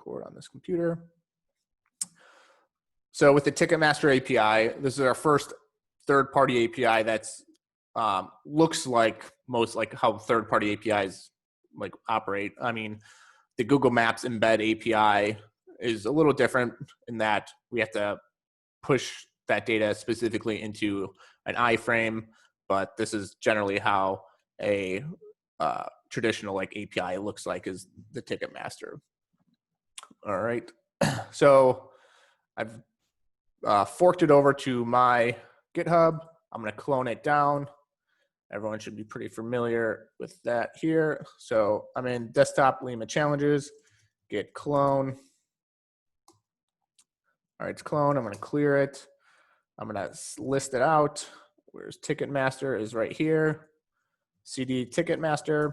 record on this computer. So with the Ticketmaster API, this is our first third-party API that's looks like most like how third-party APIs like operate. I mean, the Google Maps embed API is a little different in that we have to push that data specifically into an iframe, but this is generally how a traditional like API looks like is the Ticketmaster. All right, so I've forked it over to my GitHub. I'm going to clone it down. Everyone should be pretty familiar with that here. So I'm in desktop Lima challenges, git clone. All right, it's clone. I'm going to clear it. I'm going to list it out. Where's Ticketmaster is right here. CD Ticketmaster,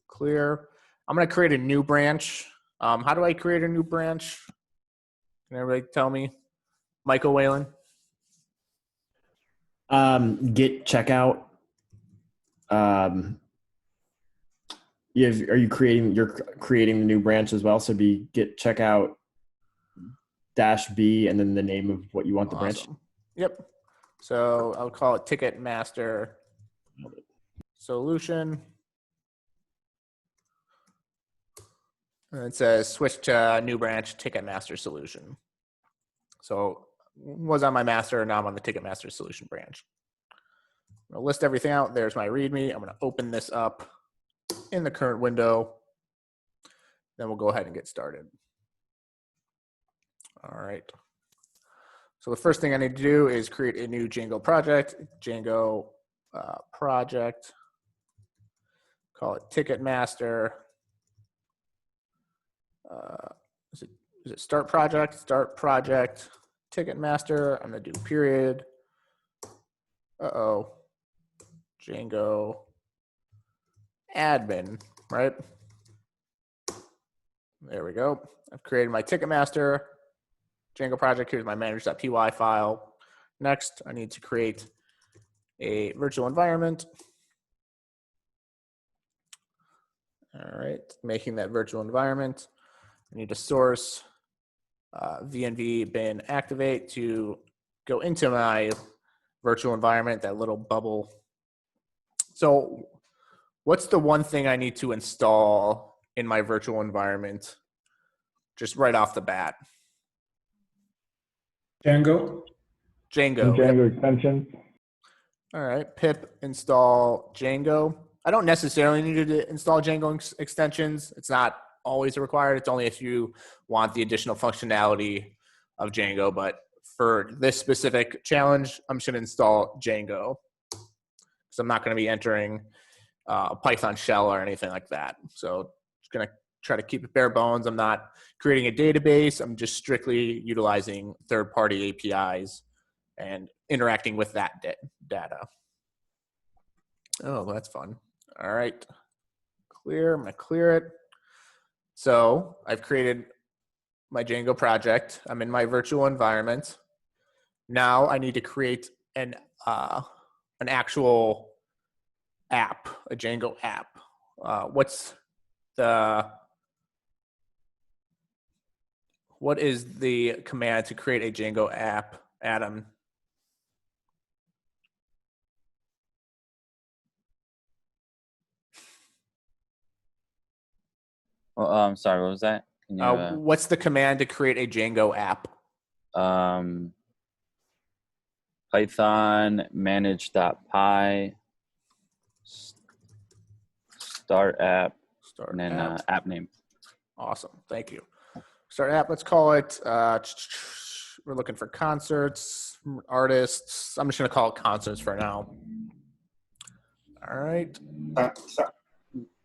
clear. I'm going to create a new branch. How do I create a new branch? Can everybody tell me? Michael Whalen. Git Checkout. You're creating the new branch as well. So be Git Checkout -B and then the name of what you want the branch. Yep. So I'll call it Ticketmaster Solution. And it says switch to new branch Ticketmaster Solution. So was on my master, now I'm on the Ticketmaster Solution branch. I'm going to list everything out. There's my README. I'm going to open this up in the current window. Then we'll go ahead and get started. All right. So the first thing I need to do is create a new Django project. Django project. Call it Ticketmaster. Is it start project? Start project. Ticketmaster. I'm going to do period. Django admin, right? There we go. I've created my Ticketmaster Django project. Here's my manage.py file. Next, I need to create a virtual environment. All right, making that virtual environment. I need to source VNV bin activate to go into my virtual environment, that little bubble. So what's the one thing I need to install in my virtual environment just right off the bat? Django. Django extensions. All right, pip install Django. I don't necessarily need to install Django extensions. It's not always required. It's only if you want the additional functionality of Django. But for this specific challenge, I'm just going to install Django because I'm not going to be entering a Python shell or anything like that. So just going to try to keep it bare bones. I'm not creating a database. I'm just strictly utilizing third-party APIs and interacting with that data. Oh, that's fun. All right, clear. I'm going to clear it. So I've created my Django project. I'm in my virtual environment. Now I need to create an actual app, a Django app. What is the command to create a Django app, Adam? Well, sorry, what was that? Can you, what's the command to create a Django app? Python manage.py start app and then app name. Awesome, thank you. Start app. Let's call it. We're looking for concerts, artists. I'm just going to call it concerts for now. All right.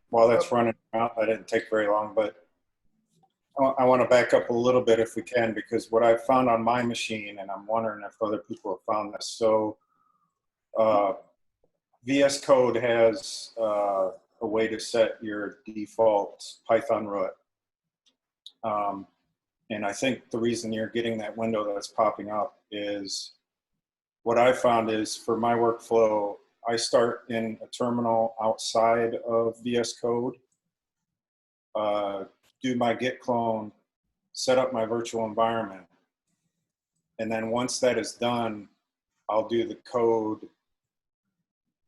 While that's running out, that didn't take very long, but I want to back up a little bit if we can, because what I've found on my machine, and I'm wondering if other people have found this. So VS Code has a way to set your default Python root. And I think the reason you're getting that window that's popping up is what I found is for my workflow, I start in a terminal outside of VS Code, do my git clone, set up my virtual environment. And then once that is done, I'll do the code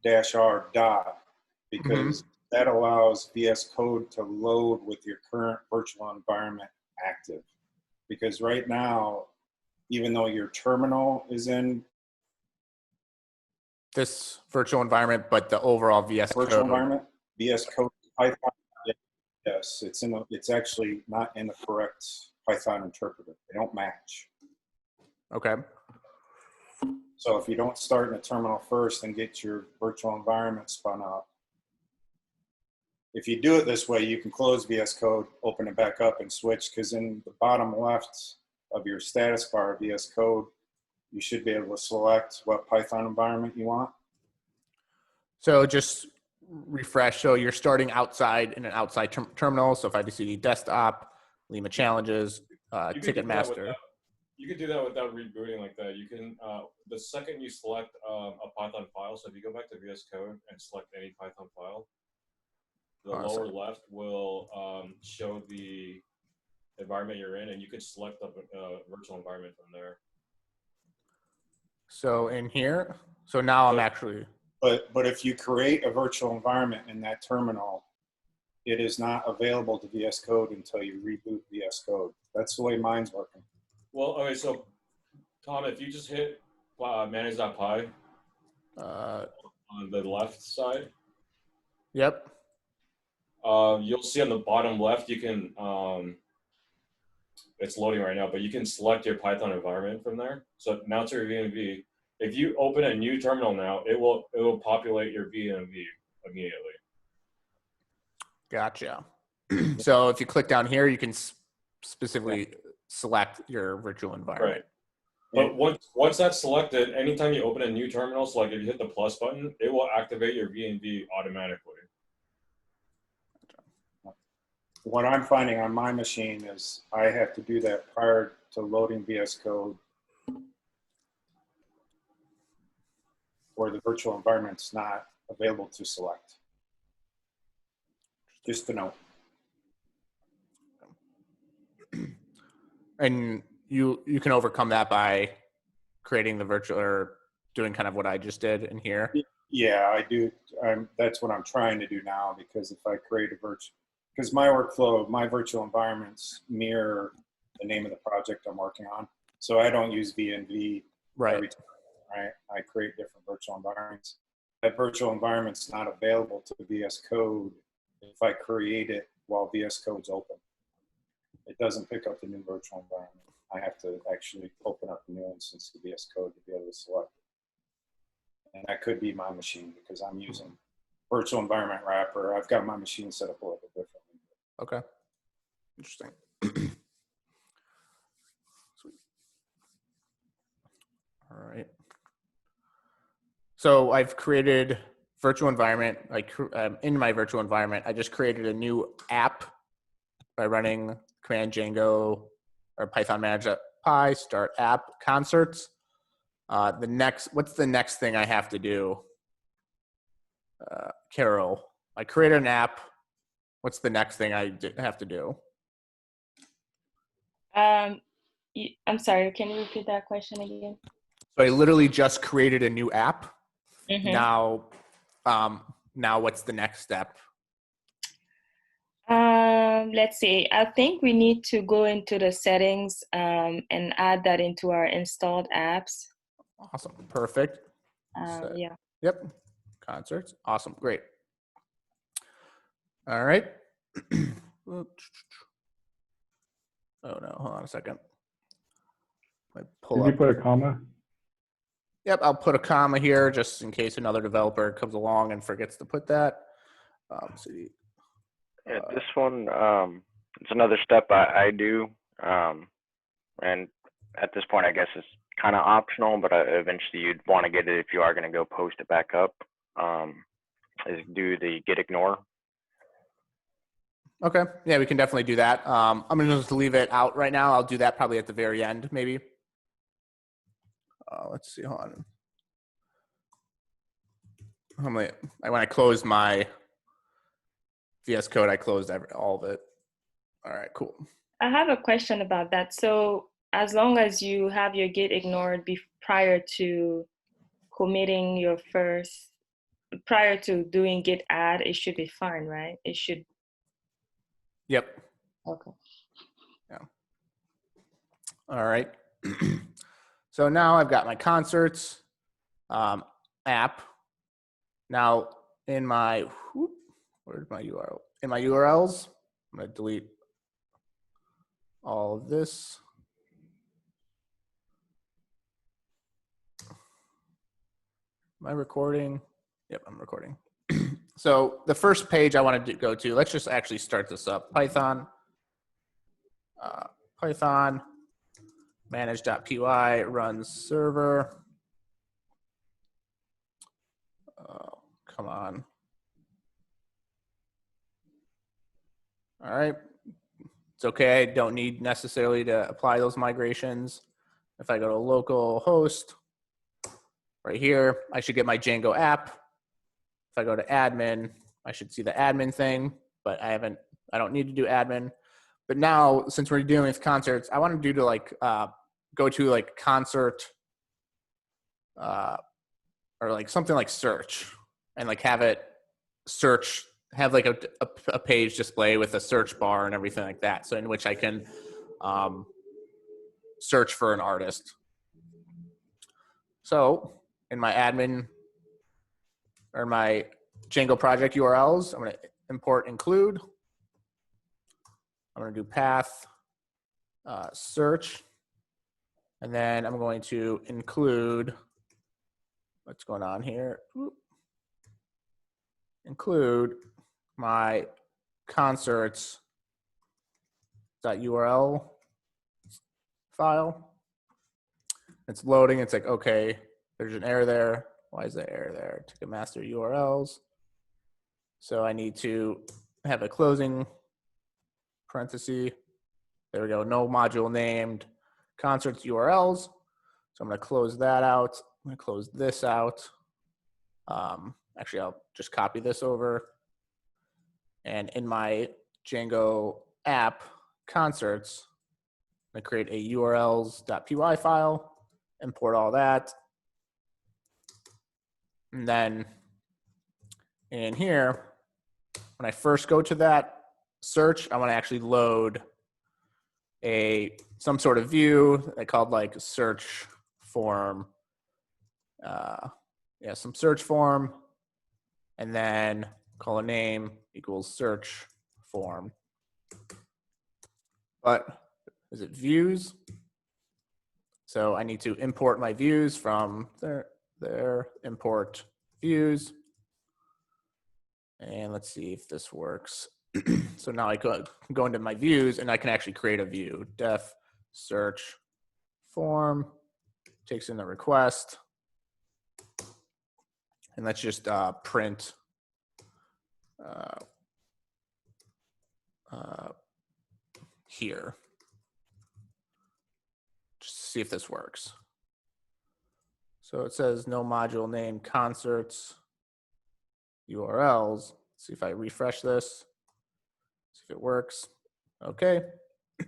-r dot, because that allows VS Code to load with your current virtual environment active. Because right now, even though your terminal is in This virtual environment, but the overall VS virtual Code. environment, VS Code Python, yes, it's actually not in the correct Python interpreter. They don't match. Okay. So if you don't start in a terminal first and get your virtual environment spun up, if you do it this way, you can close VS Code, open it back up, and switch, because in the bottom left of your status bar of VS Code, you should be able to select what Python environment you want. So just refresh. So you're starting outside in an outside terminal. So if I do desktop, Lima challenges, Ticketmaster. You could do that without rebooting like that. You can, the second you select a Python file, so if you go back to VS Code and select any Python file, the lower left will show the environment you're in, and you can select the virtual environment from there. So in here, so now I'm actually. But if you create a virtual environment in that terminal, it is not available to VS Code until you reboot VS Code. That's the way mine's working. Well, okay, so Tom, if you just hit manage.py on the left side, Yep. you'll see on the bottom left, you can, it's loading right now, but you can select your Python environment from there. So now to your VNV. If you open a new terminal now, it will populate your VNV immediately. Gotcha. So if you click down here, you can specifically select your virtual environment. Right. But once that's selected, anytime you open a new terminal, so like if you hit the plus button, it will activate your VNV automatically. What I'm finding on my machine is I have to do that prior to loading VS Code, where the virtual environment's not available to select. Just to know. And you can overcome that by creating the virtual, or doing kind of what I just did in here. Yeah, I do. That's what I'm trying to do now, because if I create a virtual, because my workflow, my virtual environments mirror the name of the project I'm working on. So I don't use VNV every time, right? I create different virtual environments. That virtual environment's not available to VS Code if I create it while VS Code's open. It doesn't pick up the new virtual environment. I have to actually open up a new instance of VS Code to be able to select it. And that could be my machine, because I'm using virtual environment wrapper. I've got my machine set up a little bit differently. Okay. Interesting. Sweet. All right. So I've created virtual environment, like in my virtual environment, I just created a new app by running command Django or Python manage.py start app concerts. What's the next thing I have to do? Carol, I created an app. What's the next thing I have to do? I'm sorry, can you repeat that question again? So I literally just created a new app. Mm-hmm. Now what's the next step? Let's see. I think we need to go into the settings and add that into our installed apps. Awesome. Perfect. Yeah. Yep. Concerts. Awesome. Great. All right. Oh no, hold on a second. Did you put a comma? Yep, I'll put a comma here just in case another developer comes along and forgets to put that. See. Yeah, this one, it's another step I do. And at this point, I guess it's kind of optional, but eventually you'd want to get it if you are going to go post it back up, is do the git ignore. Okay. Yeah, we can definitely do that. I'm going to just leave it out right now. I'll do that probably at the very end, maybe. Let's see. Hold on. When I closed my VS Code, I closed all of it. All right, cool. I have a question about that. So as long as you have your git ignored prior to committing your first, prior to doing git add, it should be fine, right? It should. Yep. Okay. Yeah. All right. So now I've got my concerts app. Now in my, where's my URL? In my URLs, I'm going to delete all of this. Am I recording? Yep, I'm recording. So the first page I want to go to, let's just actually start this up. Python manage.py runs server. Oh, come on. All right. It's okay. I don't need necessarily to apply those migrations. If I go to local host, right here, I should get my Django app. If I go to admin, I should see the admin thing, but I don't need to do admin. But now, since we're dealing with concerts, I want to do to like, go to like concert, or like something like search, and like have it search, have like a page display with a search bar and everything like that. So in which I can search for an artist. So in my admin or my Django project URLs, I'm going to import include. I'm going to do path search. And then I'm going to include, what's going on here? Include my concerts.url file. It's loading. It's like, okay, there's an error there. Why is there error there? Ticketmaster URLs. So I need to have a closing parenthesis. There we go. No module named concerts URLs. So I'm going to close that out. I'm going to close this out. Actually, I'll just copy this over. And in my Django app concerts, I'm going to create a urls.py file, import all that. And then in here, when I first go to that search, I want to actually load some sort of view I called like search form. Some search form, and then call a name equals search form. But is it views? So I need to import my views from there, import views. And let's see if this works. So now I go into my views and I can actually create a view. Def search form, takes in the request. And let's just print here. Just to see if this works. So it says no module name concerts URLs. Let's see if I refresh this. See if it works. Okay.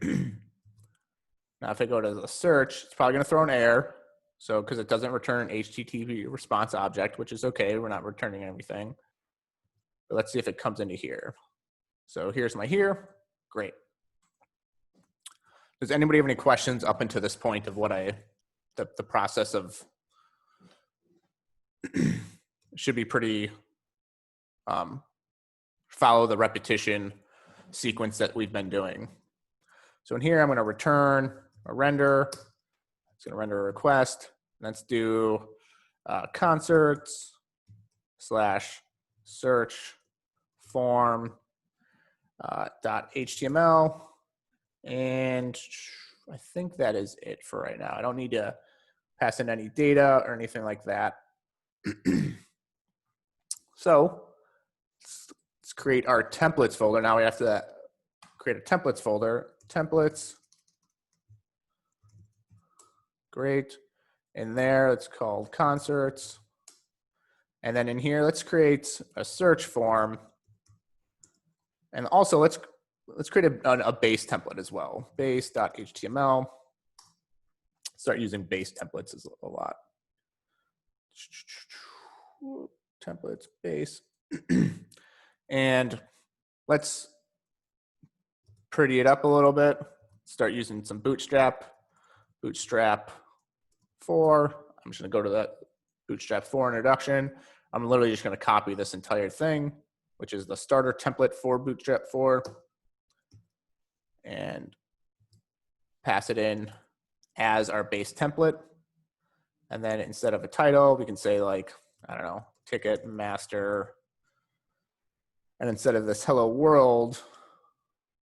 Now if I go to the search, it's probably going to throw an error. So because it doesn't return an HTTP response object, which is okay. We're not returning anything. But let's see if it comes into here. So here's my here. Great. Does anybody have any questions up until this point of what the process of should be pretty follow the repetition sequence that we've been doing. So in here, I'm going to return a render. It's going to render a request. Let's do concerts / search form .html. And I think that is it for right now. I don't need to pass in any data or anything like that. So let's create our templates folder. Now we have to create a templates folder. Templates. Great. In there, it's called concerts. And then in here, let's create a search form. And also let's let's create a base template as well. Base.html. Start using base templates is a lot. Templates, base. And let's pretty it up a little bit. Start using some Bootstrap. Bootstrap 4. I'm just going to go to that Bootstrap 4 introduction. I'm literally just going to copy this entire thing, which is the starter template for Bootstrap 4, and pass it in as our base template. And then instead of a title, we can say like, I don't know, Ticketmaster. And instead of this hello world,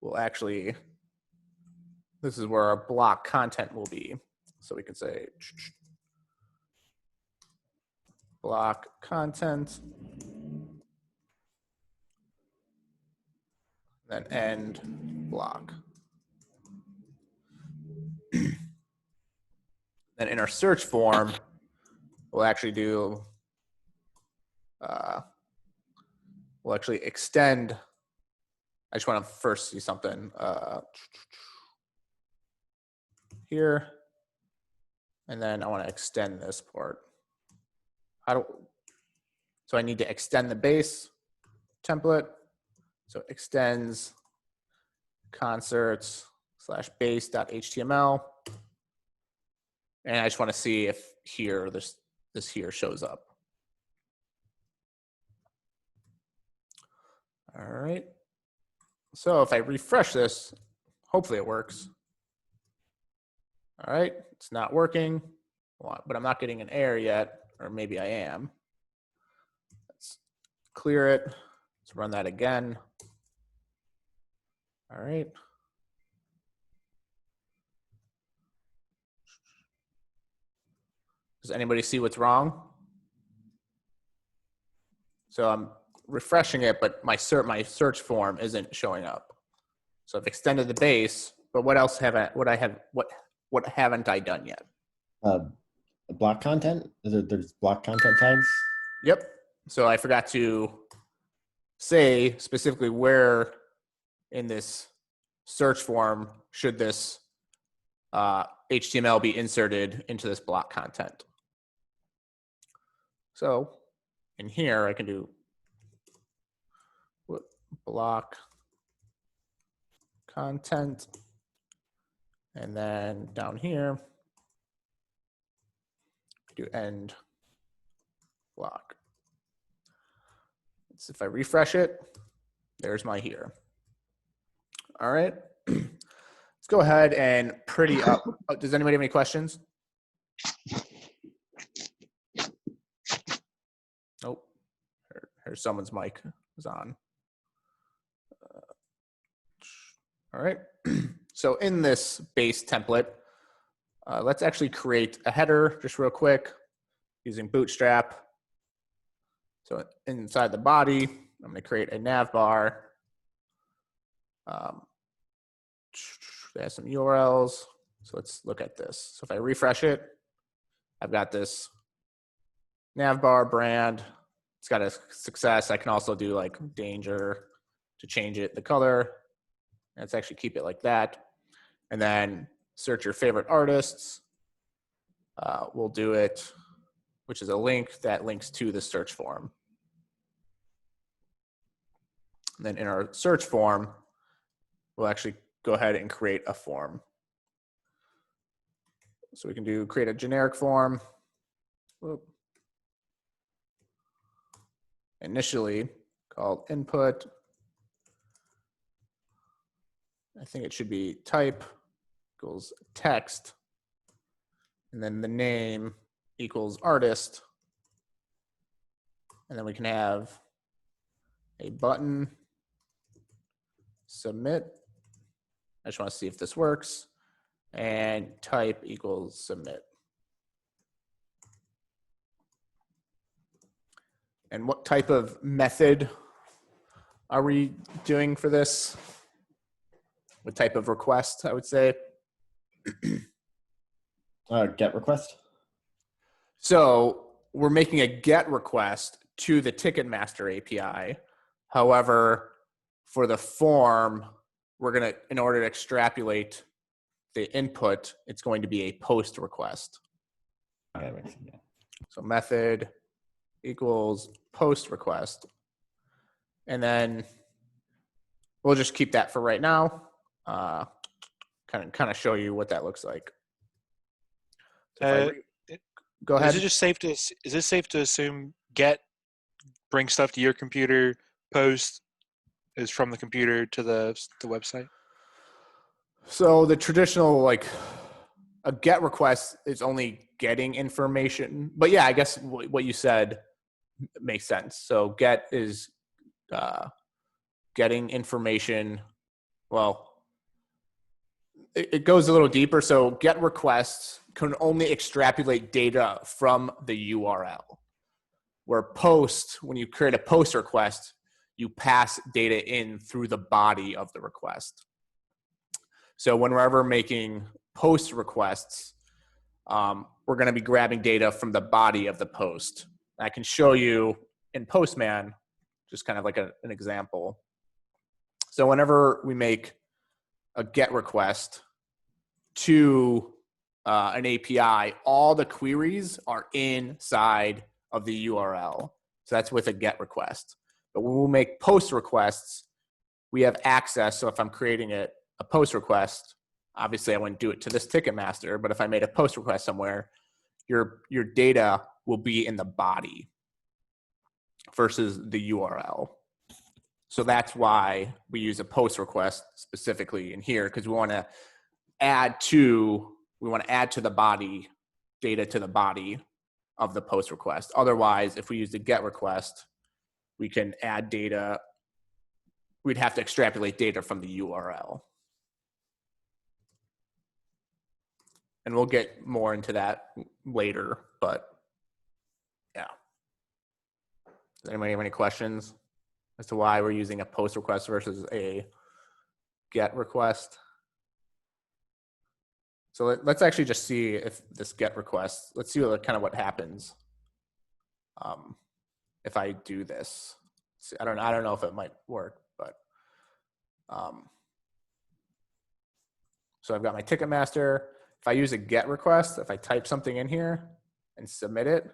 we'll actually, this is where our block content will be. So we can say block content, then end block. Then in our search form, we'll actually do, we'll actually extend. I just want to first see something here, and then I want to extend this part. So I need to extend the base template. So extends concerts/base.html. And I just want to see if here, this here shows up. All right. So if I refresh this, hopefully it works. All right, it's not working, but I'm not getting an error yet, or maybe I am. Let's clear it. Let's run that again. All right. Does anybody see what's wrong? So I'm refreshing it, but my search form isn't showing up. So I've extended the base, but what else haven't I done yet? Block content? There's block content tags? Yep. So I forgot to say specifically where in this search form should this HTML be inserted into this block content. So in here, I can do block content, and then down here, do end block. So if I refresh it, there's my here. All right, let's go ahead and pretty up. Oh, does anybody have any questions? Nope. Here's someone's mic is on. All right. So in this base template, let's actually create a header just real quick using Bootstrap. So inside the body, I'm going to create a nav bar. They have some URLs. So let's look at this. So if I refresh it, I've got this nav bar brand. It's got a success. I can also do like danger to change it, the color. Let's actually keep it like that. And then search your favorite artists. We'll do it, which is a link that links to the search form. And then in our search form, we'll actually go ahead and create a form. So we can create a generic form. Whoop. Initially called input. I think it should be type equals text, and then the name equals artist. And then we can have a button, submit. I just want to see if this works. And type equals submit. And what type of method are we doing for this? What type of request, I would say? Get request. So we're making a GET request to the Ticketmaster API. However, for the form, in order to extrapolate the input, it's going to be a post request. Okay, that makes sense, yeah. So method equals post request. And then we'll just keep that for right now. Kind of show you what that looks like. So go ahead. Is it safe to assume get bring stuff to your computer, post is from the computer to the website? So the traditional, like, a get request is only getting information. But yeah, I guess what you said makes sense. So get is getting information. Well, it goes a little deeper. So get requests can only extrapolate data from the URL. Where post, when you create a post request, you pass data in through the body of the request. So when we're ever making post requests, we're going to be grabbing data from the body of the post. I can show you in Postman, just kind of like an example. So whenever we make a GET request to an API, all the queries are inside of the URL. So that's with a GET request. But when we make post requests, we have access. So if I'm creating a post request, obviously I wouldn't do it to this Ticketmaster, but if I made a post request somewhere, your data will be in the body versus the URL. So that's why we use a post request specifically in here, because we want to add to the body, data to the body of the post request. Otherwise, if we use the GET request, we can add data. We'd have to extrapolate data from the URL. And we'll get more into that later, but yeah. Does anybody have any questions as to why we're using a post request versus a GET request? So let's actually just see if this GET request, let's see what happens if I do this. See, I don't know if it might work, but so I've got my Ticketmaster. If I use a GET request, if I type something in here and submit it,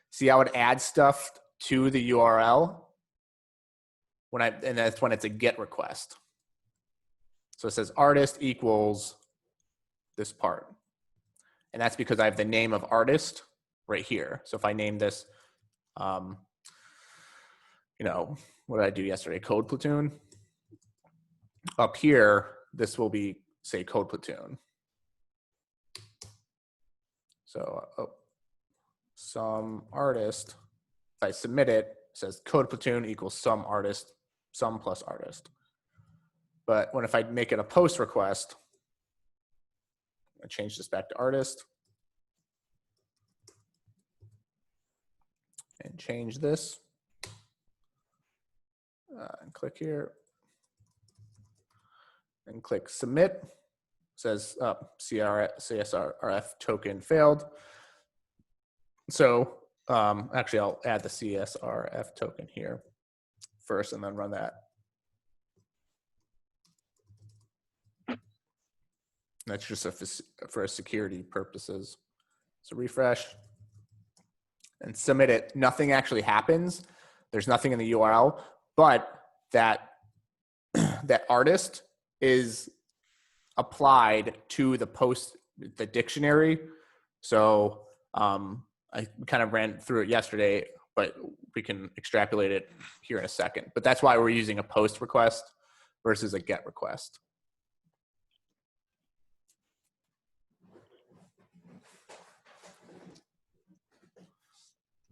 see how it adds stuff to the URL and that's when it's a GET request. So it says artist equals this part. And that's because I have the name of artist right here. So if I name this, what did I do yesterday? Code Platoon. Up here, this will be, say, Code Platoon. So some artist, if I submit it, it says Code Platoon equals some artist, some plus artist. But if I make it a post request, I change this back to artist and change this and click here and click submit. It says CSRF token failed. So actually I'll add the CSRF token here first and then run that. That's just for security purposes. So refresh and submit it. Nothing actually happens. There's nothing in the URL, but that artist is applied to the dictionary. So I kind of ran through it yesterday, but we can extrapolate it here in a second. But that's why we're using a post request versus a GET request.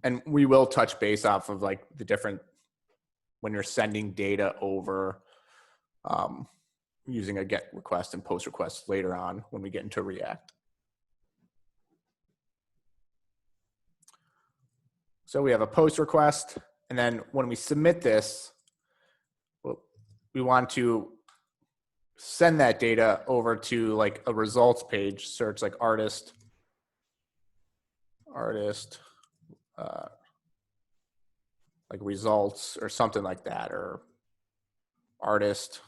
And we will touch base off of like the different, when you're sending data over using a GET request and post request later on when we get into React. So we have a post request, and then when we submit this, we want to send that data over to like a results page, search like artist, like results or something like that, or artist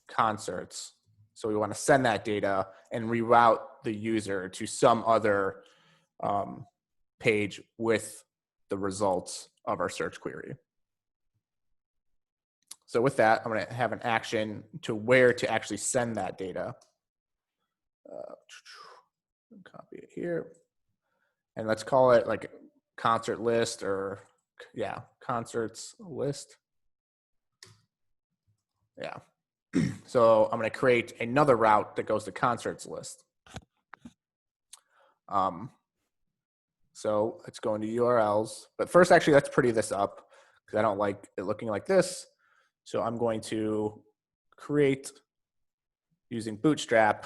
concerts. So we want to send that data and reroute the user to some other page with the results of our search query. So with that, I'm going to have an action to where to actually send that data. Copy it here. And let's call it like concert list, or yeah, concerts list. Yeah. So I'm going to create another route that goes to concerts list. So let's go into URLs. But first, actually, let's pretty this up because I don't like it looking like this. So I'm going to create using Bootstrap.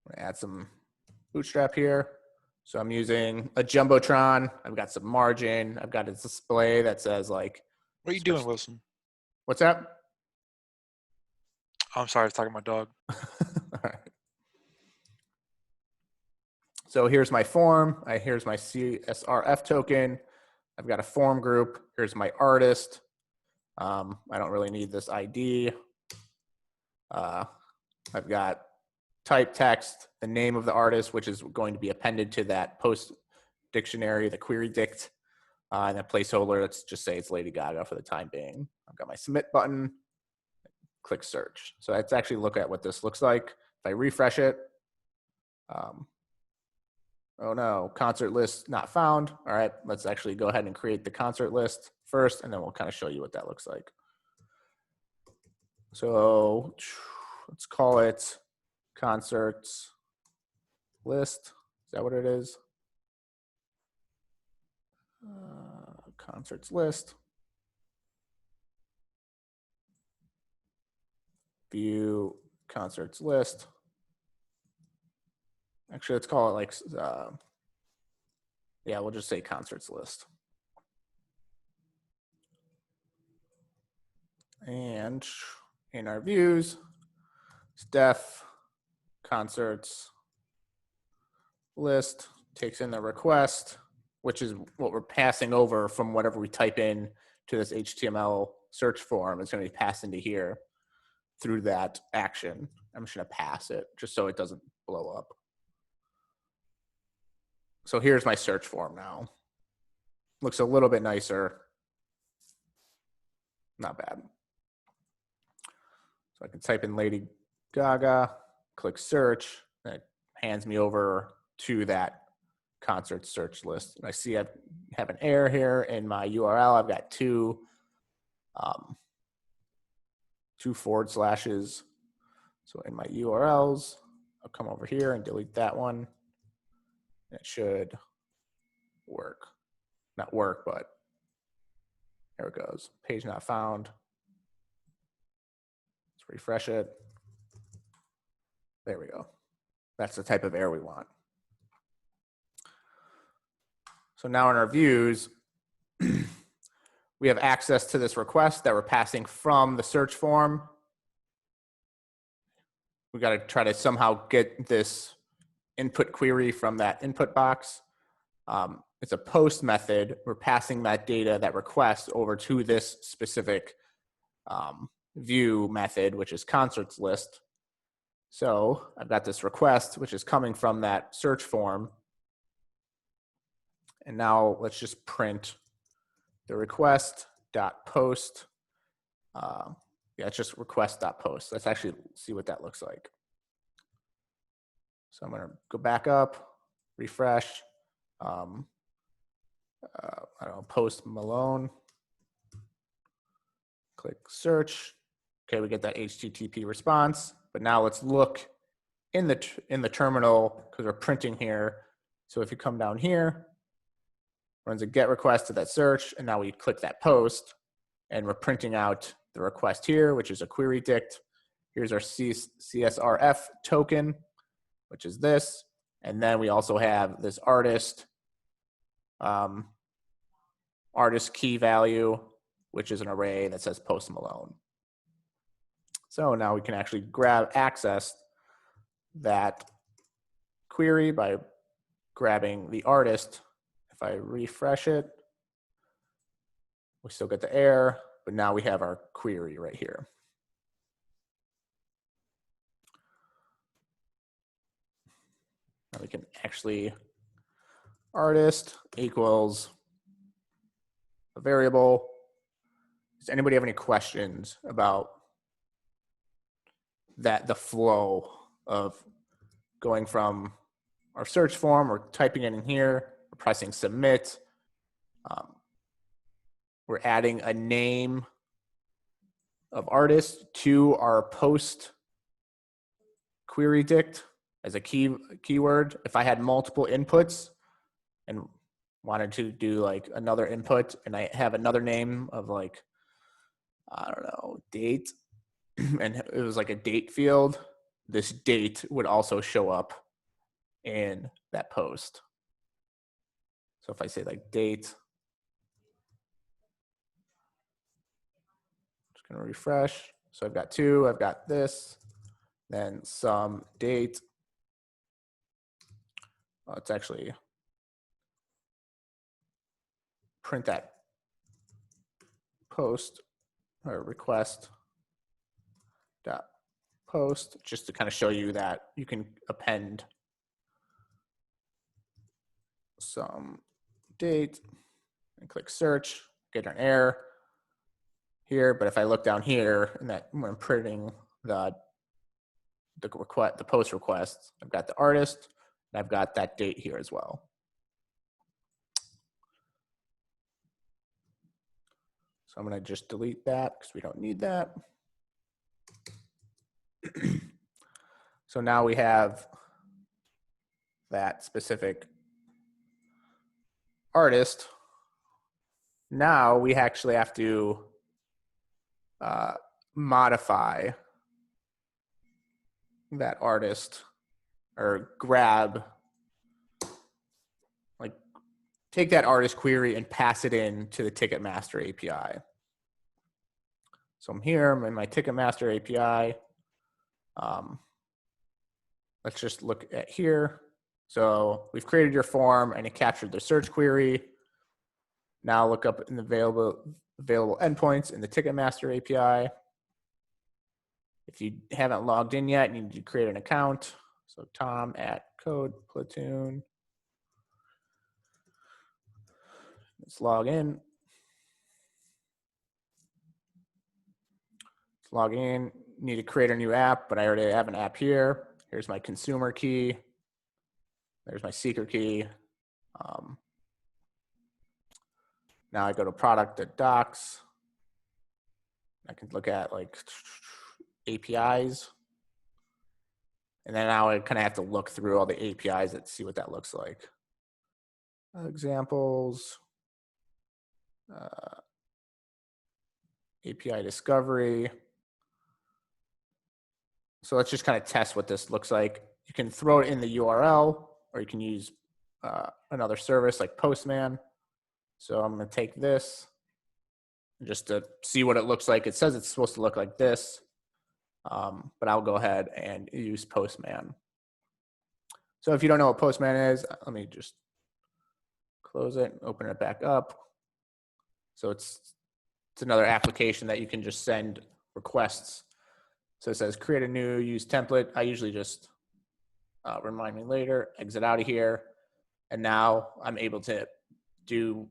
I'm going to add some Bootstrap here. So I'm using a Jumbotron. I've got some margin. I've got a display that says like. What are you doing, Wilson? What's that? Oh, I'm sorry, I was talking to my dog. All right. So here's my form. Here's my CSRF token. I've got a form group. Here's my artist. I don't really need this ID. I've got type text, the name of the artist, which is going to be appended to that post dictionary, the query dict, and a placeholder. Let's just say it's Lady Gaga for the time being. I've got my submit button. Click search. So let's actually look at what this looks like. If I refresh it, oh no, concert list not found. All right, let's actually go ahead and create the concert list first, and then we'll kind of show you what that looks like. So let's call it concerts list. Is that what it is? Concerts list. View concerts list. Actually, let's call it like, yeah, we'll just say concerts list. And in our views, it's def concerts list takes in the request, which is what we're passing over from whatever we type in to this HTML search form. It's going to be passed into here through that action. I'm just going to pass it just so it doesn't blow up. So here's my search form now. Looks a little bit nicer. Not bad. So I can type in Lady Gaga, click search, and it hands me over to that concert search list. And I see I have an error here in my URL. I've got two forward slashes. So in my URLs, I'll come over here and delete that one. It should work. Not work, but there it goes. Page not found. Let's refresh it. There we go. That's the type of error we want. So now in our views, we have access to this request that we're passing from the search form. We got to try to somehow get this input query from that input box. It's a post method. We're passing that data, that request, over to this specific view method, which is concerts list. So I've got this request, which is coming from that search form. And now let's just print the request.post. Yeah, it's just request.post. Let's actually see what that looks like. So I'm going to go back up, refresh. I don't know, post Malone. Click search. Okay, we get that HTTP response. But now let's look in the terminal because we're printing here. So if you come down here, runs a GET request to that search, and now we click that post, and we're printing out the request here, which is a query dict. Here's our CSRF token, which is this, and then we also have this artist key value, which is an array that says Post Malone. So now we can actually access that query by grabbing the artist. If I refresh it, we still get the error, but now we have our query right here. Now we can actually artist equals a variable. Does anybody have any questions about that, the flow of going from our search form or typing it in here, or pressing submit? We're adding a name of artist to our post query dict as a keyword. If I had multiple inputs and wanted to do like another input and I have another name of like, I don't know, date, and it was like a date field, this date would also show up in that post. So if I say like date, just gonna refresh. So I've got two, I've got this, then some date. Well, it's actually print that post or request dot post, just to kind of show you that you can append some date and click search, get an error here. But if I look down here and that when I'm printing the request, the post request, I've got the artist and I've got that date here as well. So I'm going to just delete that because we don't need that. So now we have that specific artist. Now we actually have to modify that artist, or grab, like take that artist query and pass it in to the Ticketmaster API. So I'm here, I'm in my Ticketmaster API. Let's just look at here. So we've created your form and it captured the search query. Now look up in the available endpoints in the Ticketmaster API. If you haven't logged in yet, you need to create an account. So Tom at Code Platoon. Let's log in. Let's log in. Need to create a new app, but I already have an app here. Here's my consumer key. There's my seeker key. Now I go to product.docs. I can look at like APIs. And then now I kind of have to look through all the APIs and see what that looks like. Examples. API discovery. So let's just kind of test what this looks like. You can throw it in the URL, or you can use another service like Postman. So I'm going to take this just to see what it looks like. It says it's supposed to look like this, but I'll go ahead and use Postman. So if you don't know what Postman is, let me just close it and open it back up. So it's another application that you can just send requests. So it says create a new use template. I usually just remind me later, exit out of here. And now I'm able to do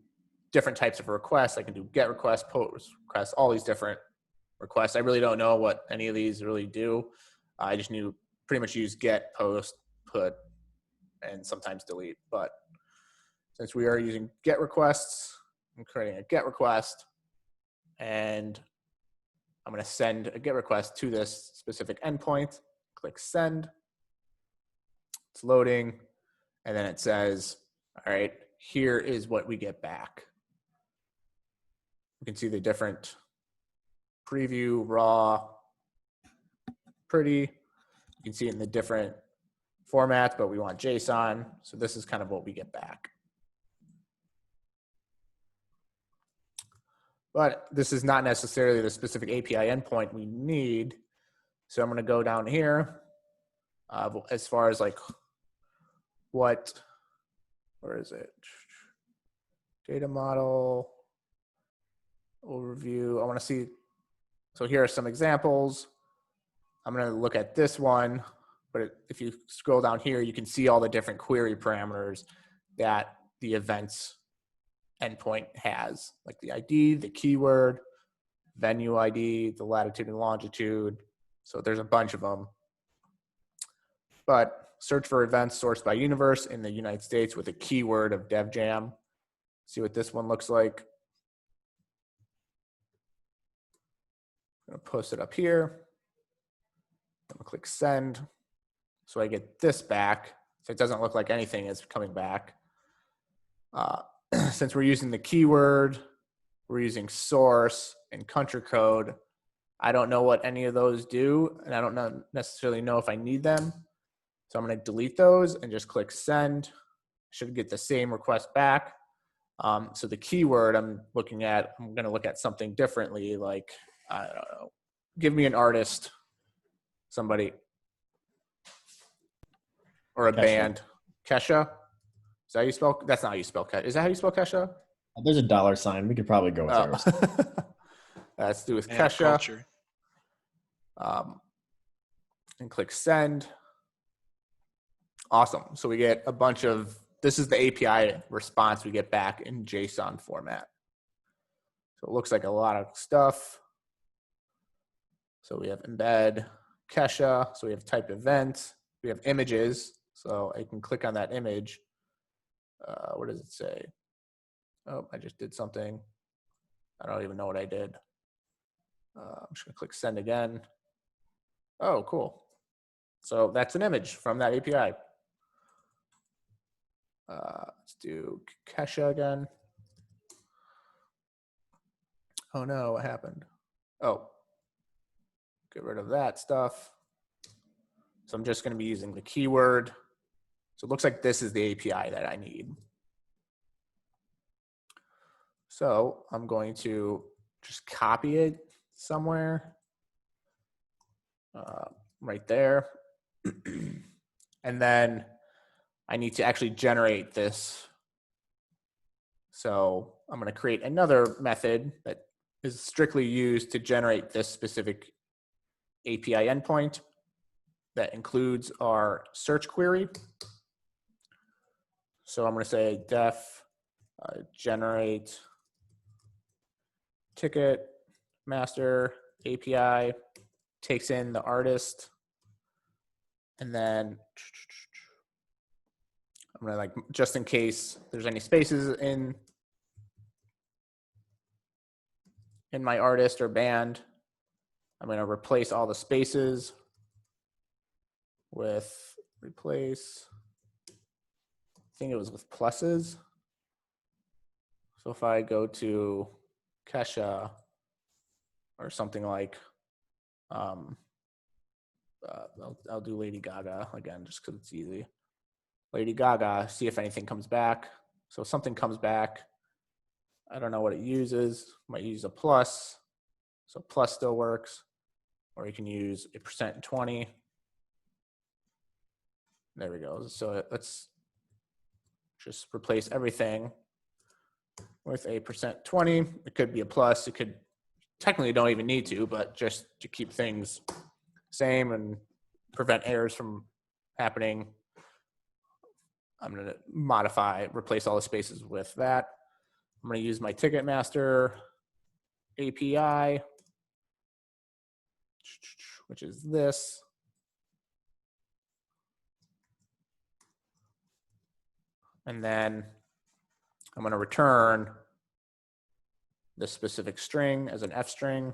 different types of requests. I can do get requests, post requests, all these different requests. I really don't know what any of these really do. I just pretty much use get, post, put, and sometimes delete. But since we are using get requests, I'm creating a get request, and I'm going to send a get request to this specific endpoint. Click send. It's loading. And then it says, all right, here is what we get back. You can see the different preview, raw, pretty. You can see it in the different formats, but we want JSON. So this is kind of what we get back. But this is not necessarily the specific API endpoint we need. So I'm going to go down here as far as like where is it? Data model. overview. I want to see. So here are some examples. I'm going to look at this one, but if you scroll down here, you can see all the different query parameters that the events endpoint has, like the ID, the keyword, venue ID, the latitude and longitude. So there's a bunch of them. But search for events sourced by universe in the United States with a keyword of DevJam. See what this one looks like. I'm going to post it up here. I'm going to click send. So I get this back. So it doesn't look like anything is coming back. Since we're using the keyword, we're using source and country code. I don't know what any of those do, and I don't necessarily know if I need them. So I'm going to delete those and just click send. Should get the same request back. So the keyword I'm going to look at something differently, like, I don't know, give me an artist, somebody, or a band. Kesha? Is that how you spell? That's not how you spell Kesha. Is that how you spell Kesha? There's a $sign. We could probably go with yours. Let's do with And Kesha. culture. And click send. Awesome. So we get a bunch of, this is the API response we get back in JSON format. So it looks like a lot of stuff. So we have embed, Kesha. So we have type event. We have images. So I can click on that image. What does it say? Oh, I just did something. I don't even know what I did. I'm just gonna click send again. Oh, cool. So that's an image from that API. Let's do Kesha again. Oh no, what happened? Oh, get rid of that stuff. So I'm just gonna be using the keyword. So it looks like this is the API that I need. So I'm going to just copy it somewhere right there. And then I need to actually generate this. So I'm going to create another method that is strictly used to generate this specific API endpoint that includes our search query. So I'm going to say def generate Ticketmaster API, takes in the artist, and then I'm gonna, like, just in case there's any spaces in my artist or band, I'm gonna replace all the spaces with replace, I think it was with pluses. So if I go to Kesha or something like, I'll do Lady Gaga again, just because it's easy. Lady Gaga, see if anything comes back. So if something comes back, I don't know what it uses. Might use a plus. So plus still works. Or you can use a %20. There we go. So let's just replace everything with a %20. It could be a plus. It could, technically don't even need to, but just to keep things same and prevent errors from happening, I'm going to replace all the spaces with that. I'm going to use my Ticketmaster API, which is this. And then I'm going to return this specific string as an F string.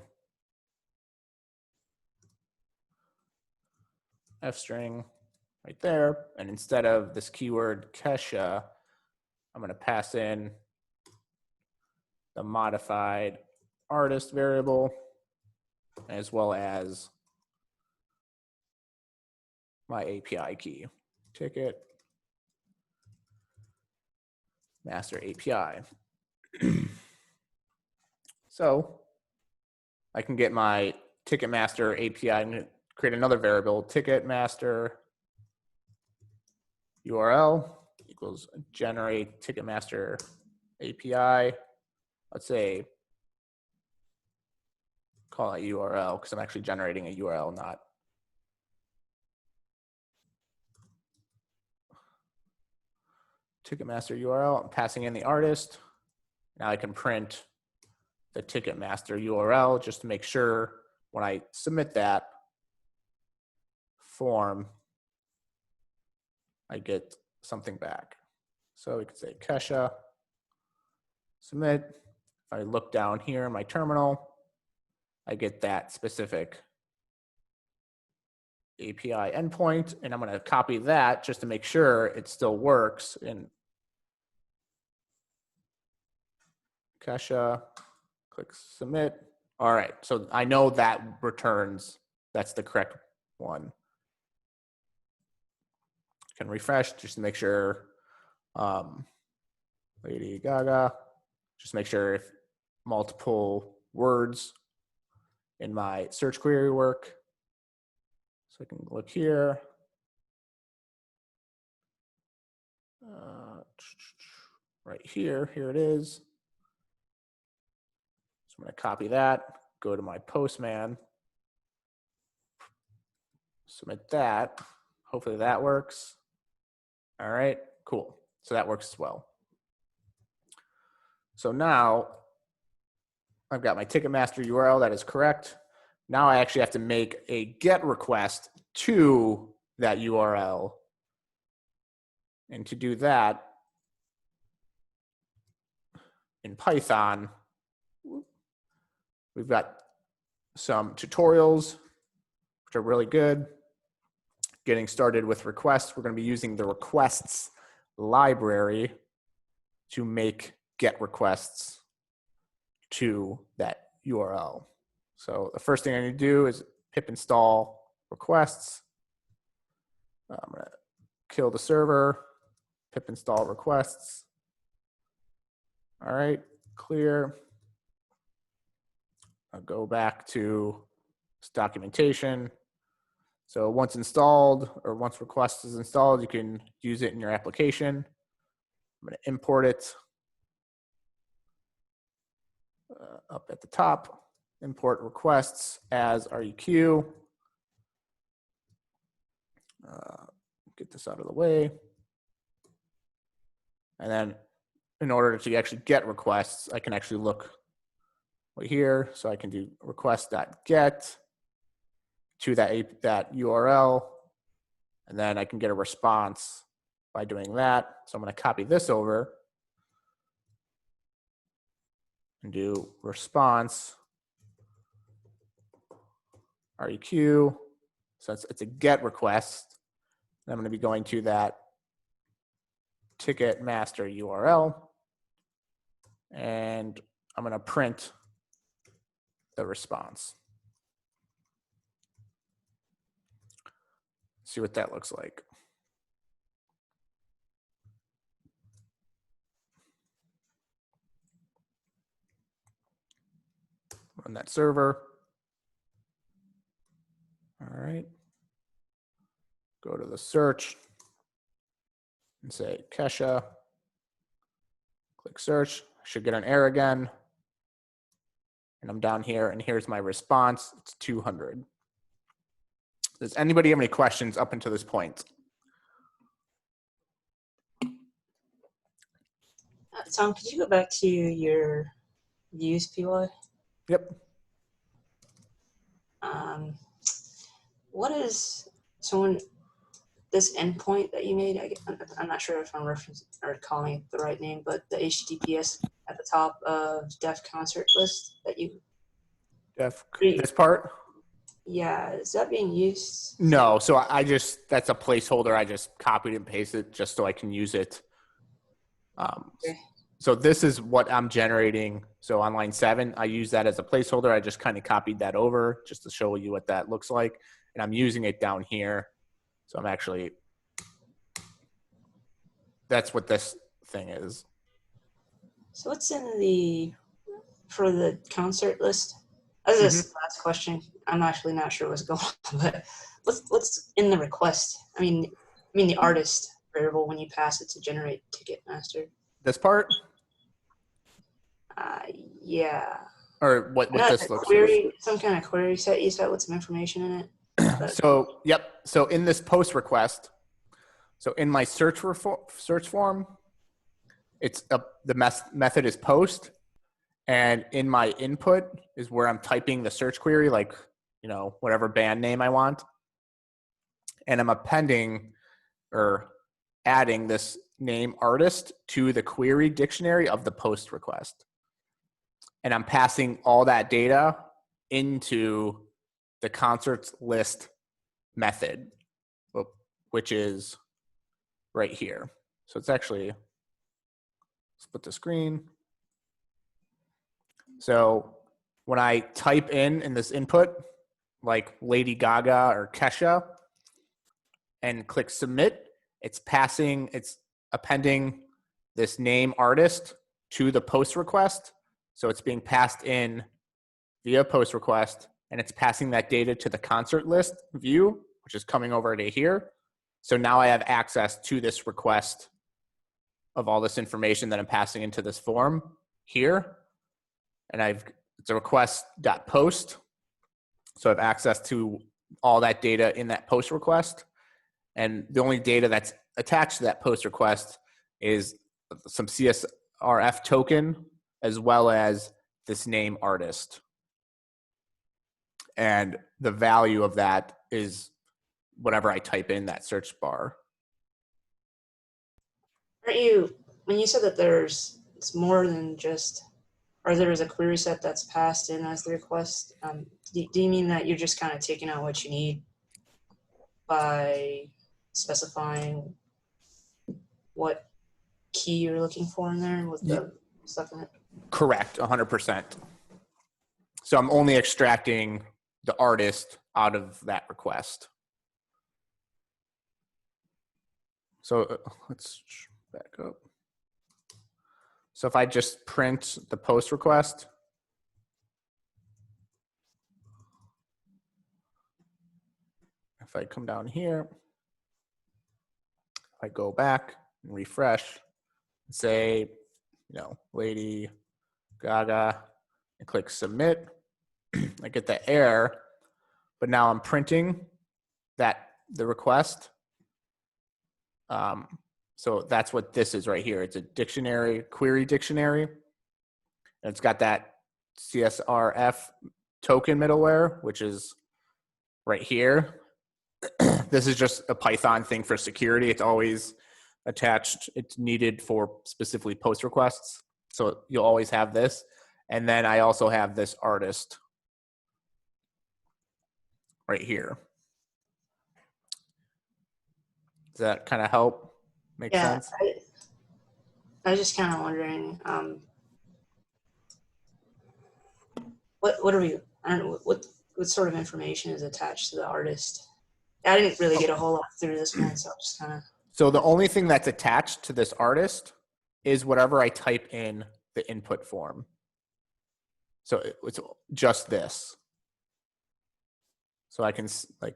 F string right there. And instead of this keyword Kesha, I'm going to pass in the modified artist variable as well as my API key, ticket master API. So I can get my Ticketmaster API. I'm going to create another variable, Ticketmaster URL equals generate Ticketmaster API. Let's say call it URL because I'm actually generating a URL, not. Ticketmaster URL, I'm passing in the artist. Now I can print the Ticketmaster URL just to make sure when I submit that form, I get something back. So we could say Kesha, submit. If I look down here in my terminal, I get that specific API endpoint, and I'm going to copy that just to make sure it still works in Kesha, click submit. All right, so I know that returns, that's the correct one. Can refresh just to make sure, Lady Gaga, just make sure if multiple words in my search query work. So I can look here. Right here, here it is. So I'm going to copy that, go to my Postman, submit that. Hopefully that works. All right, cool. So that works as well. So now I've got my Ticketmaster URL that is correct. Now I actually have to make a GET request to that URL. And to do that, in Python, we've got some tutorials, which are really good. Getting started with requests, we're going to be using the requests library to make GET requests to that URL. So the first thing I need to do is pip install requests. I'm going to kill the server, pip install requests. All right, clear. I'll go back to this documentation. So once installed, or once request is installed, you can use it in your application. I'm going to import it up at the top. Import requests as REQ. Get this out of the way. And then in order to actually get requests, I can actually look right here. So I can do request.get to that URL. And then I can get a response by doing that. So I'm going to copy this over and do response REQ. So it's a GET request. And I'm going to be going to that Ticketmaster URL. And I'm going to print the response. See what that looks like. Run that server. All right. Go to the search and say Kesha. Click search. I should get an error again. And I'm down here, and here's my response. It's 200. Does anybody have any questions up until this point? Tom, could you go back to your views PY? Yep. What is someone this endpoint that you made? I'm not sure if I'm referencing or calling it the right name, but the HTTPS at the top of Def concert list that you. This part? Yeah, is that being used? No, so I just, that's a placeholder. I just copied and pasted just so I can use it. Okay. So this is what I'm generating. So on line 7, I use that as a placeholder. I just kind of copied that over just to show you what that looks like. And I'm using it down here. So I'm actually, that's what this thing is. So what's in for the concert list? That's this last question. I'm actually not sure what's going on, but what's in the request? I mean the artist variable when you pass it to generate Ticketmaster. This part? Yeah. or what I know this it's a looks query, some kind of query set you set with some information in it. like. So, yep. So in this post request, so in my search form, it's the method is post, and in my input is where I'm typing the search query, like, you know, whatever band name I want. And I'm appending or adding this name artist to the query dictionary of the post request. And I'm passing all that data into the concerts list method, which is right here. So it's actually, split the screen. So when I type in this input, like Lady Gaga or Kesha, and click submit, it's appending this name artist to the post request. So it's being passed in via post request, and it's passing that data to the concert list view, which is coming over to here. So now I have access to this request of all this information that I'm passing into this form here. And it's a request.post. So I have access to all that data in that post request. And the only data that's attached to that post request is some CSRF token, as well as this name artist. And the value of that is whatever I type in that search bar. When you said that it's more than just, or there is a query set that's passed in as the request, do you mean that you're just kind of taking out what you need by specifying what key you're looking for in there with the stuff in it? Correct, 100%. So I'm only extracting the artist out of that request. So let's back up. So if I just print the post request, if I come down here, if I go back and refresh and say, you know, Lady Gaga, and click submit, I get the error, but now I'm printing the request. So that's what this is right here. It's a dictionary, query dictionary. And it's got that CSRF token middleware, which is right here. This is just a Python thing for security. It's always attached. It's needed for specifically post requests. So you'll always have this. And then I also have this artist right here. Does that kind of help? Make sense? I was just kind of wondering, what are we? I don't know what sort of information is attached to the artist. I didn't really get a whole lot through this one, so I'm just kind of. So the only thing that's attached to this artist is whatever I type in the input form. So it's just this. So I can, like,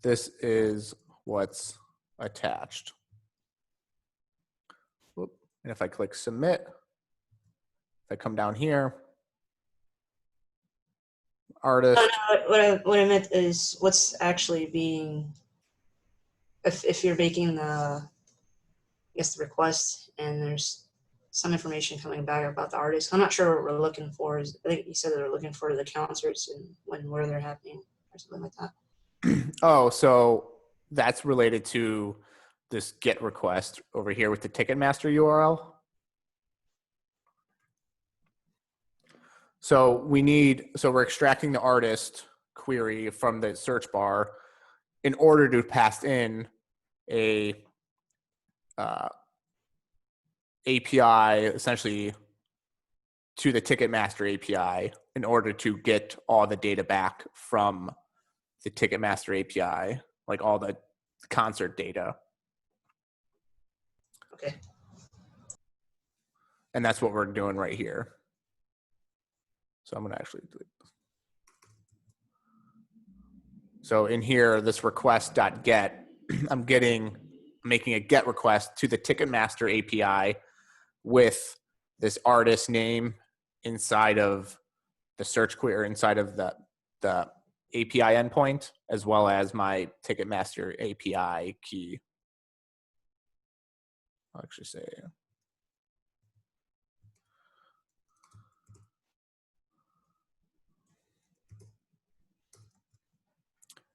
this is what's attached. And if I click submit, if I come down here, artist. What I meant is what's actually being, if you're making the request and there's some information coming back about the artist. I'm not sure what we're looking for. I think you said they're looking for the concerts and where they're happening or something like that. Oh, so that's related to this GET request over here with the Ticketmaster URL. So we're extracting the artist query from the search bar in order to pass in a API essentially to the Ticketmaster API in order to get all the data back from the Ticketmaster API, like all the concert data. Okay. And that's what we're doing right here. So I'm going to actually delete this. So in here, this request.get, I'm making a GET request to the Ticketmaster API with this artist name inside of the search query inside of the API endpoint, as well as my Ticketmaster API key. I'll actually say,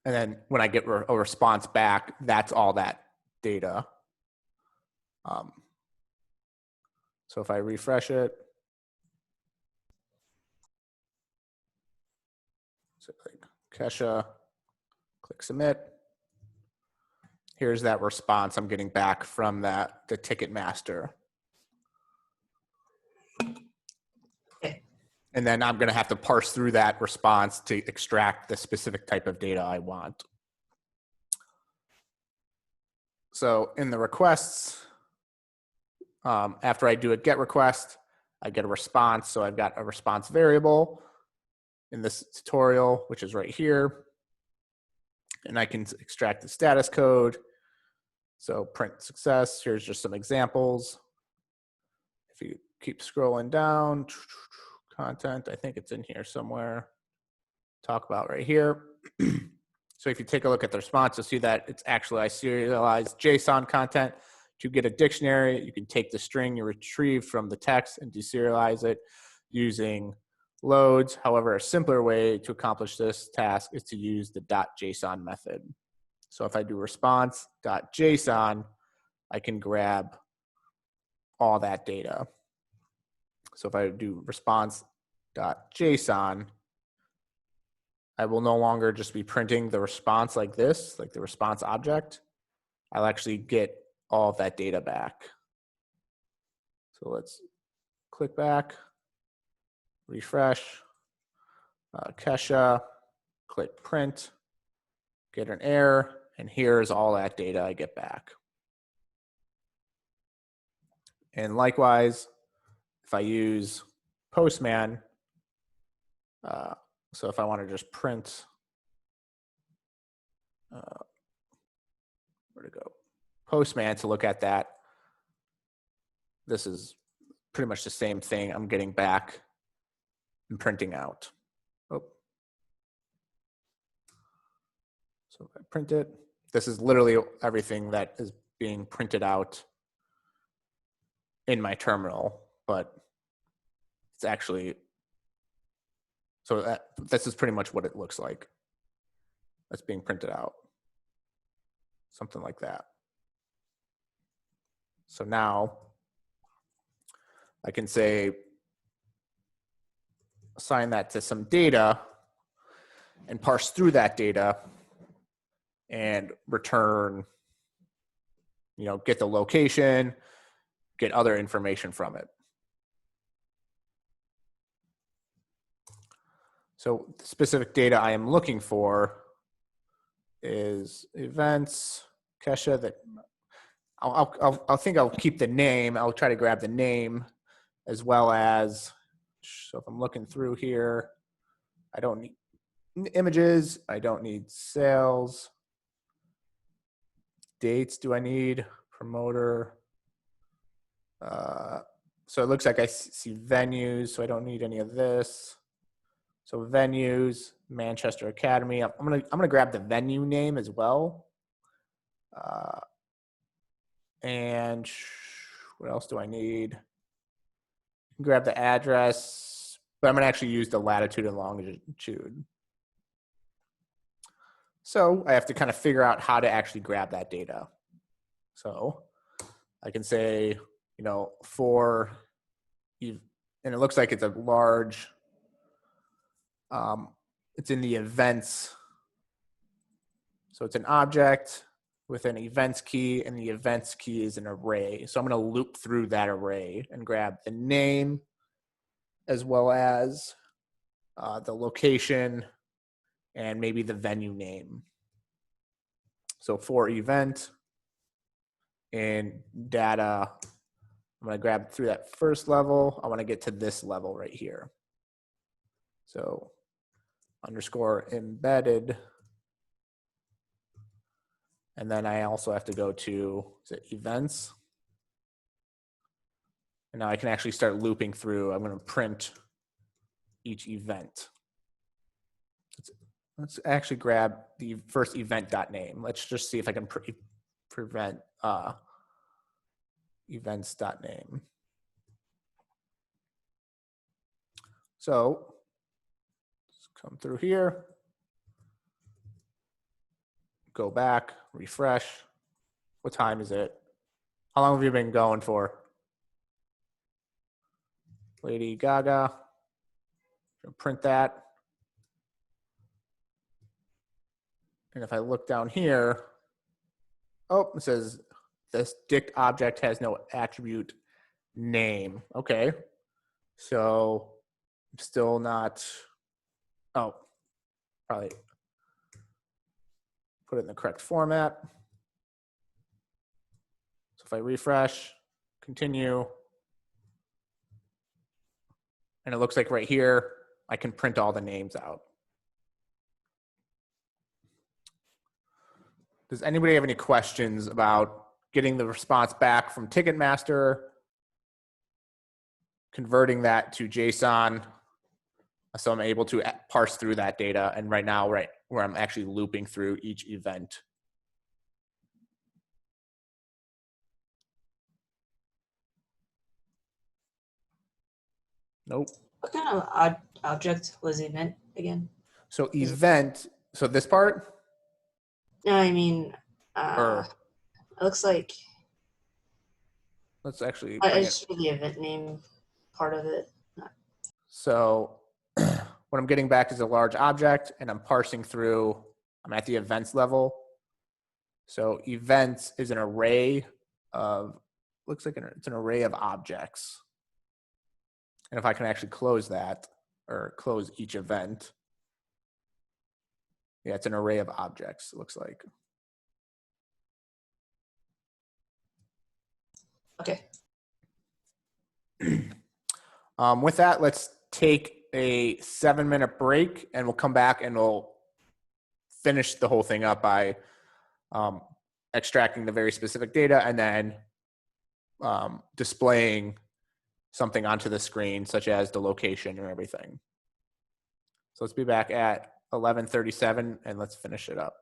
and then when I get a response back, that's all that data. So if I refresh it, so like Kesha, click submit. Here's that response I'm getting back from the Ticketmaster. And then I'm going to have to parse through that response to extract the specific type of data I want. So in the requests, after I do a GET request, I get a response. So I've got a response variable in this tutorial, which is right here. And I can extract the status code. So print success, here's just some examples. If you keep scrolling down, content, I think it's in here somewhere. Talk about right here. So if you take a look at the response, you'll see that it's actually, I serialized JSON content to get a dictionary. You can take the string you retrieved from the text and deserialize it using loads. However, a simpler way to accomplish this task is to use the .json method. So if I do response.json, I can grab all that data. So if I do response.json, I will no longer just be printing the response like this, like the response object. I'll actually get all of that data back. So let's click back, refresh, Kesha, click print, get an error, and here's all that data I get back. And likewise, if I use Postman, so if I want to just print, where to go? Postman to look at that, this is pretty much the same thing I'm getting back and printing out. Oh. So if I print it, this is literally everything that is being printed out in my terminal, but it's actually, so this is pretty much what it looks like. That's being printed out. Something like that. So now I can say, assign that to some data and parse through that data and return, get the location, get other information from it. So the specific data I am looking for is events, Kesha, that I think I'll keep the name. I'll try to grab the name as well as, so if I'm looking through here, I don't need images. I don't need sales. Dates, do I need? Promoter. So it looks like I see venues, so I don't need any of this. So venues, Manchester Academy. I'm gonna grab the venue name as well. And what else do I need? Grab the address, but I'm gonna actually use the latitude and longitude. So I have to kind of figure out how to actually grab that data. So I can say, for, and it looks like it's a large, it's in the events. So it's an object with an events key, and the events key is an array. So I'm going to loop through that array and grab the name as well as the location and maybe the venue name. So for event and data, I'm going to grab through that first level. I want to get to this level right here. So underscore embedded. And then I also have to go to events. And now I can actually start looping through. I'm going to print each event. Let's actually grab the first event.name. Let's just see if I can prevent events.name. So let's come through here, go back, refresh. What time is it? How long have you been going for? Lady Gaga. Print that. And if I look down here, oh, it says this dict object has no attribute name. Okay. So I'm still not, oh, probably put it in the correct format. So if I refresh, continue, and it looks like right here, I can print all the names out. Does anybody have any questions about getting the response back from Ticketmaster, converting that to JSON, so I'm able to parse through that data, and right now, right where I'm actually looping through each event? Nope. What kind of object was event again? So event, so this part? No, I mean, Or it looks like let's actually I bring just it. for the event name part of it. So what I'm getting back is a large object, and I'm parsing through, I'm at the events level. So events is an array of, looks like it's an array of objects. And if I can actually close that, or close each event, yeah, it's an array of objects, it looks like. Okay. With that, let's take a 7-minute break, and we'll come back and we'll finish the whole thing up by extracting the very specific data and then displaying something onto the screen, such as the location and everything. So let's be back at 11:37, and let's finish it up.